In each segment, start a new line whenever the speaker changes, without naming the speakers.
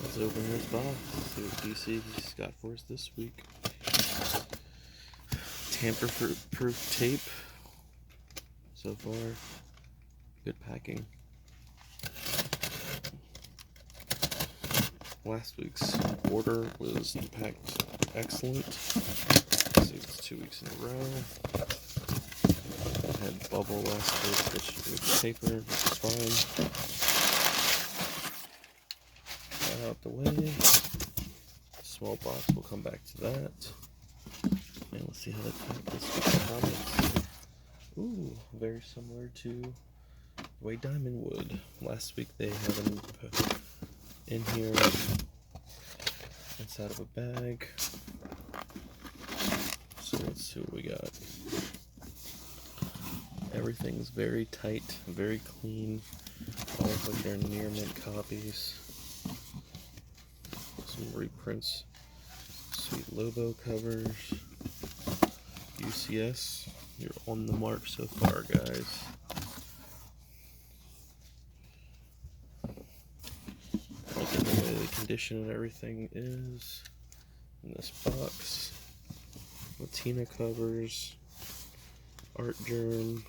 Let's open this box. See what DC's got for us this week. Tamper-proof tape. So far, good packing. Last week's order was packed excellent. So it's 2 weeks in a row. I had bubble last week, which was paper, which is fine. That out the way. Small box, we'll come back to that. And let's see how they pack this week's comics. Ooh, very similar to the way Diamond would. Last week they had them put in here inside of a bag. So let's see what we got. Everything's very tight, very clean. All of like their near mint copies. Some reprints. Sweet Lobo covers. UCS, you're on the mark so far, guys. Look at the way the condition and everything is in this box. Latina covers, art germ,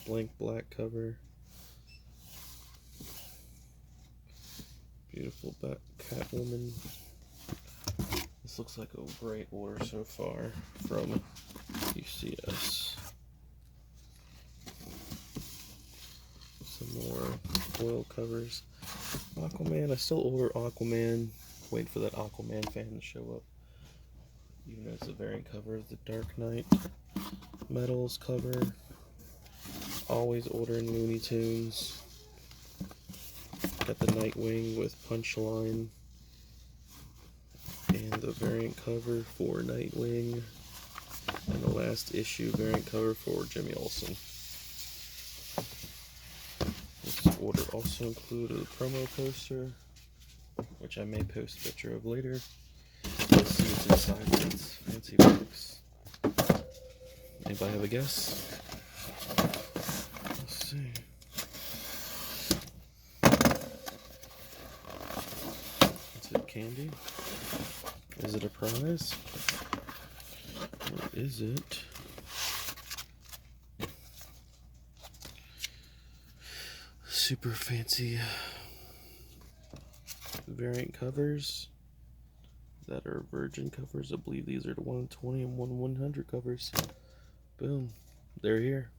blank black cover, beautiful Catwoman. This looks like a great order so far from UCS. Some more foil covers. Aquaman, I still order Aquaman. Wait for that Aquaman fan to show up. Even though it's a variant cover of the Dark Knight Metals cover. Always ordering Looney Tunes. Got the Nightwing with Punchline. And the variant cover for Nightwing. And the last issue variant cover for Jimmy Olsen. This order also included a promo poster, which I may post a picture of later. Let's see what's inside this fancy box. Anybody have a guess? Let's see. Is it candy? Is it a prize? Or is it super fancy variant covers that are virgin covers? I believe these are the 120 and 100 covers. Boom, they're here.